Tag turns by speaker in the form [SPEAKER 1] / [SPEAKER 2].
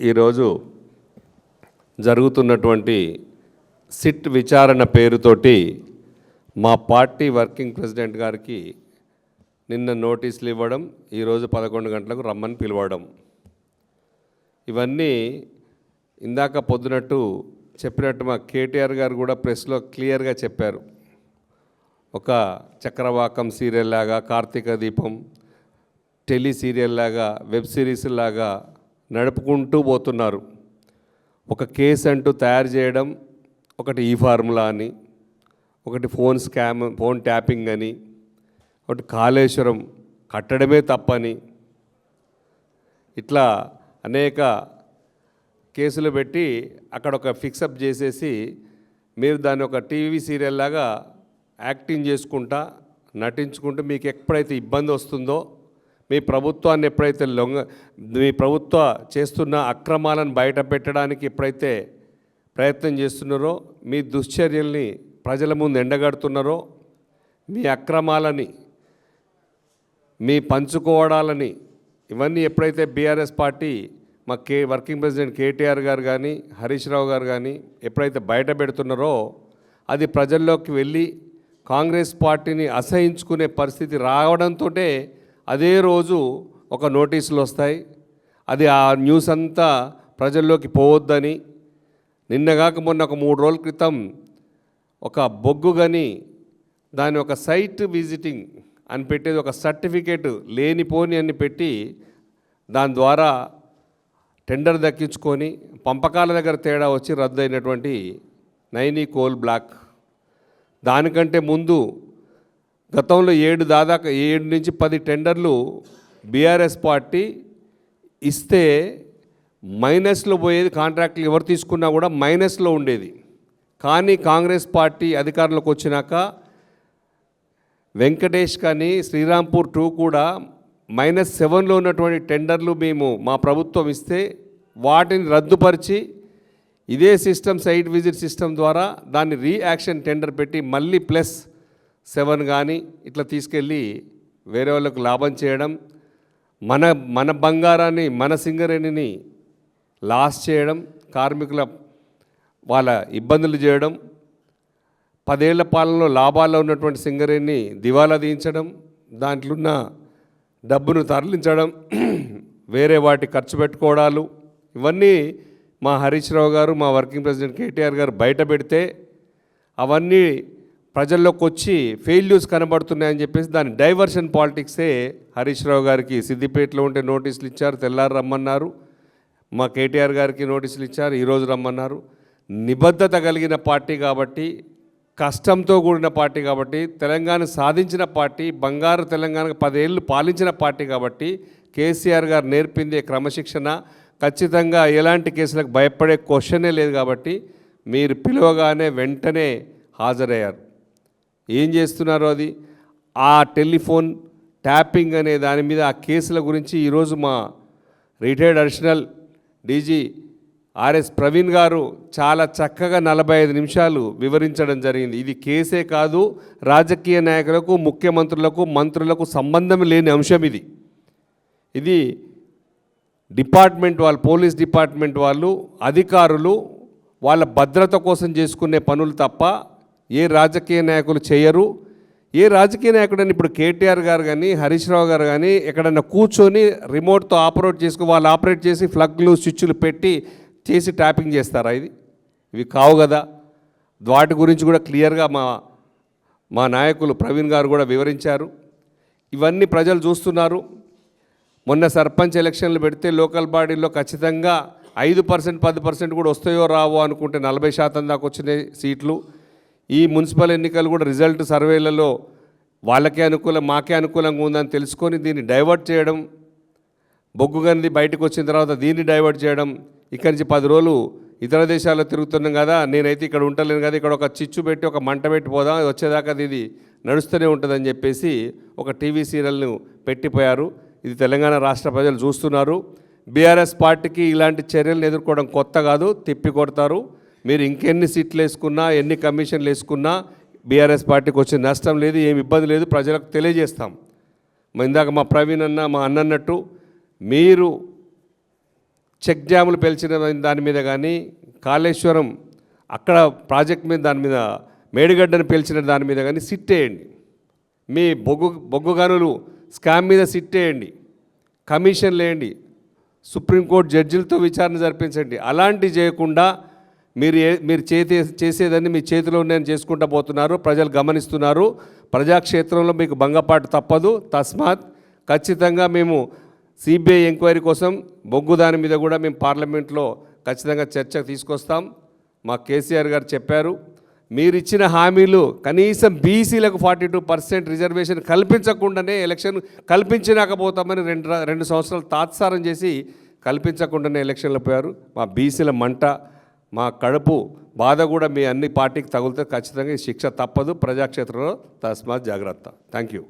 [SPEAKER 1] ఈరోజు జరుగుతున్నటువంటి సిట్ విచారణ పేరుతోటి మా పార్టీ వర్కింగ్ ప్రెసిడెంట్ గారికి నిన్న నోటీసులు ఇవ్వడం, ఈరోజు 11 గంటలకు రమ్మని పిలవడం, ఇవన్నీ ఇందాక పొద్దునట్టు చెప్పినట్టు మా కేటీఆర్ గారు కూడా ప్రెస్లో క్లియర్గా చెప్పారు. ఒక చక్రవాకం సీరియల్ లాగా, కార్తీక దీపం టెలి సీరియల్ లాగా, వెబ్ సిరీస్ లాగా నడుపుకుంటూ పోతున్నారు. ఒక కేసు అంటూ తయారు చేయడం, ఒకటి ఈ ఫార్ములా అని, ఒకటి ఫోన్ స్కామ్, ఫోన్ ట్యాపింగ్ అని, ఒకటి కాళేశ్వరం కట్టడమే తప్పని, ఇట్లా అనేక కేసులు పెట్టి అక్కడ ఒక ఫిక్సప్ చేసేసి మీరు దాన్ని ఒక టీవీ సీరియల్ లాగా యాక్టింగ్ చేసుకుంటా నటించుకుంటూ మీకు ఎప్పుడైతే ఇబ్బంది వస్తుందో, మీ ప్రభుత్వాన్ని ఎప్పుడైతే మీ ప్రభుత్వ చేస్తున్న అక్రమాలను బయట పెట్టడానికి ఎప్పుడైతే ప్రయత్నం చేస్తున్నారో, మీ దుశ్చర్యల్ని ప్రజల ముందు ఎండగడుతున్నారో, మీ అక్రమాలని, మీ పంచుకోవడాలని, ఇవన్నీ ఎప్పుడైతే బీఆర్ఎస్ పార్టీ మా వర్కింగ్ ప్రెసిడెంట్ కేటీఆర్ గారు కానీ, హరీష్ రావు గారు కానీ ఎప్పుడైతే బయట పెడుతున్నారో, అది ప్రజల్లోకి వెళ్ళి కాంగ్రెస్ పార్టీని అసహించుకునే పరిస్థితి రావడంతో అదే రోజు ఒక నోటీసులు వస్తాయి. అది ఆ న్యూస్ అంతా ప్రజల్లోకి పోవద్దని, నిన్నగాక మొన్న ఒక 3 రోజుల క్రితం ఒక బొగ్గు గని దాని ఒక సైట్ విజిటింగ్ అని పెట్టేది, ఒక సర్టిఫికేట్ లేనిపోని అని పెట్టి దాని ద్వారా టెండర్ దక్కించుకొని పంపకాల దగ్గర తేడా వచ్చి రద్దయినటువంటి నైనీ కోల్ బ్లాక్. దానికంటే ముందు గతంలో 7 నుంచి 10 టెండర్లు బీఆర్ఎస్ పార్టీ ఇస్తే మైనస్లో పోయేది, కాంట్రాక్టులు ఎవరు తీసుకున్నా కూడా మైనస్లో ఉండేది. కానీ కాంగ్రెస్ పార్టీ అధికారంలోకి వచ్చినాక వెంకటేష్ కానీ శ్రీరాంపూర్ 2 కూడా -7లో ఉన్నటువంటి టెండర్లు మా ప్రభుత్వం ఇస్తే వాటిని రద్దుపరిచి ఇదే సిస్టమ్, సైట్ విజిట్ సిస్టమ్ ద్వారా దాన్ని రీయాక్షన్ టెండర్ పెట్టి మళ్ళీ +7 కానీ ఇట్లా తీసుకెళ్ళి వేరే వాళ్ళకు లాభం చేయడం, మన బంగారాన్ని, మన సింగరేణిని లాస్ చేయడం, కార్మికుల వాళ్ళ ఇబ్బందులు చేయడం, 10 ఏళ్ల పాలనలో లాభాల్లో ఉన్నటువంటి సింగరేణిని దివాలా తీయించడం, దాంట్లో ఉన్న డబ్బును తరలించడం, వేరే వాటి ఖర్చు పెట్టుకోవడాలు, ఇవన్నీ మా హరీష్ రావు గారు, మా వర్కింగ్ ప్రెసిడెంట్ కేటీఆర్ గారు బయట పెడితే అవన్నీ ప్రజల్లోకి వచ్చి ఫెయిల్యూర్స్ కనబడుతున్నాయని చెప్పేసి దాని డైవర్షన్ పాలిటిక్సే హరీష్ రావు గారికి సిద్దిపేటలో ఉంటే నోటీసులు ఇచ్చారు, తెల్లారు రమ్మన్నారు. మా కేటీఆర్ గారికి నోటీసులు ఇచ్చారు, ఈరోజు రమ్మన్నారు. నిబద్ధత కలిగిన పార్టీ కాబట్టి, కష్టంతో కూడిన పార్టీ కాబట్టి, తెలంగాణ సాధించిన పార్టీ, బంగారు తెలంగాణకు 10 ఏళ్ళు పాలించిన పార్టీ కాబట్టి, కేసీఆర్ గారు నేర్పిందే క్రమశిక్షణ, ఖచ్చితంగా ఎలాంటి కేసులకు భయపడే క్వశ్చనే లేదు కాబట్టి మీరు పిలవగానే వెంటనే హాజరయ్యారు. ఏం చేస్తున్నారో అది, ఆ టెలిఫోన్ ట్యాపింగ్ అనే దాని మీద, ఆ కేసుల గురించి ఈరోజు మా retired additional DG RS Praveen గారు చాలా చక్కగా 45 నిమిషాలు వివరించడం జరిగింది. ఇది కేసే కాదు, రాజకీయ నాయకులకు, ముఖ్యమంత్రులకు, మంత్రులకు సంబంధం లేని అంశం ఇది డిపార్ట్మెంట్ వాళ్ళు, పోలీస్ డిపార్ట్మెంట్ వాళ్ళు, అధికారులు వాళ్ళ భద్రత కోసం చేసుకునే పనులు తప్ప ఏ రాజకీయ నాయకులు చేయరు. ఏ రాజకీయ నాయకుడని ఇప్పుడు కేటీఆర్ గారు కానీ, హరీష్ రావు గారు కానీ ఎక్కడన్నా కూర్చొని రిమోట్తో ఆపరేట్ చేసుకుని వాళ్ళు ఆపరేట్ చేసి ప్లగ్లు, స్విచ్లు పెట్టి చేసి ట్యాపింగ్ చేస్తారా? ఇవి కావు కదా. వాటి గురించి కూడా క్లియర్గా మా నాయకులు ప్రవీణ్ గారు కూడా వివరించారు. ఇవన్నీ ప్రజలు చూస్తున్నారు. మొన్న సర్పంచ్ ఎలక్షన్లు పెడితే లోకల్ బాడీల్లో ఖచ్చితంగా 5%, 10% కూడా వస్తాయో రావో అనుకుంటే 40% దాకా వచ్చినాయి సీట్లు. ఈ మున్సిపల్ ఎన్నికలు కూడా రిజల్ట్ సర్వేలలో వాళ్ళకే అనుకూలం, మాకే అనుకూలంగా ఉందని తెలుసుకొని దీన్ని డైవర్ట్ చేయడం, బొగ్గు గనిది బయటకు వచ్చిన తర్వాత దీన్ని డైవర్ట్ చేయడం, ఇక్కడి నుంచి 10 రోజులు ఇతర దేశాల్లో తిరుగుతున్నాం కదా, నేనైతే ఇక్కడ ఉండలేను కదా, ఇక్కడ ఒక చిచ్చు పెట్టి ఒక మంట పెట్టి పోదాం, వచ్చేదాకా ఇది నడుస్తూనే ఉంటుందని చెప్పేసి ఒక టీవీ సీరియల్ను పెట్టిపోయారు. ఇది తెలంగాణ రాష్ట్ర ప్రజలు చూస్తున్నారు. బీఆర్ఎస్ పార్టీకి ఇలాంటి చర్యలను ఎదుర్కోవడం కొత్త కాదు, తిప్పి కొడతారు. మీరు ఇంకెన్ని సీట్లు వేసుకున్నా, ఎన్ని కమిషన్లు వేసుకున్నా బీఆర్ఎస్ పార్టీకి వచ్చే నష్టం లేదు, ఏమి ఇబ్బంది లేదు, ప్రజలకు తెలియజేస్తాం. ఇందాక మా ప్రవీణ్ అన్న, మా అన్నట్టు మీరు చెక్ డ్యాములు పెంచిన దాని మీద కానీ, కాళేశ్వరం అక్కడ ప్రాజెక్ట్ మీద దాని మీద మేడిగడ్డను పేల్చిన దాని మీద కానీ సిట్ వేయండి. మీ బొగ్గు గనులు స్కామ్ మీద సిట్ వేయండి, కమిషన్లు వేయండి, సుప్రీంకోర్టు జడ్జిలతో విచారణ జరిపించండి. అలాంటివి చేయకుండా మీరు చేసేదాన్ని మీ చేతిలో నేను చేసుకుంటూ పోతున్నారు. ప్రజలు గమనిస్తున్నారు. ప్రజాక్షేత్రంలో మీకు భంగపాటు తప్పదు. తస్మాత్ ఖచ్చితంగా మేము సిబిఐ ఎంక్వైరీ కోసం బొగ్గు దాని మీద కూడా మేము పార్లమెంట్లో ఖచ్చితంగా చర్చకు తీసుకొస్తాం. మా కేసీఆర్ గారు చెప్పారు, మీరు ఇచ్చిన హామీలు కనీసం బీసీలకు 42% రిజర్వేషన్ కల్పించకుండానే ఎలక్షన్ కల్పించలేకపోతామని 2 సంవత్సరాలు తాత్సారం చేసి కల్పించకుండానే ఎలక్షన్లో పోయారు. మా బీసీల మంట, మా కడుపు బాధ కూడా మీ అన్ని పార్టీకి తగులుతే ఖచ్చితంగా ఈ శిక్ష తప్పదు ప్రజాక్షేత్రంలో. తస్మాత్ జాగ్రత్త. Thank you.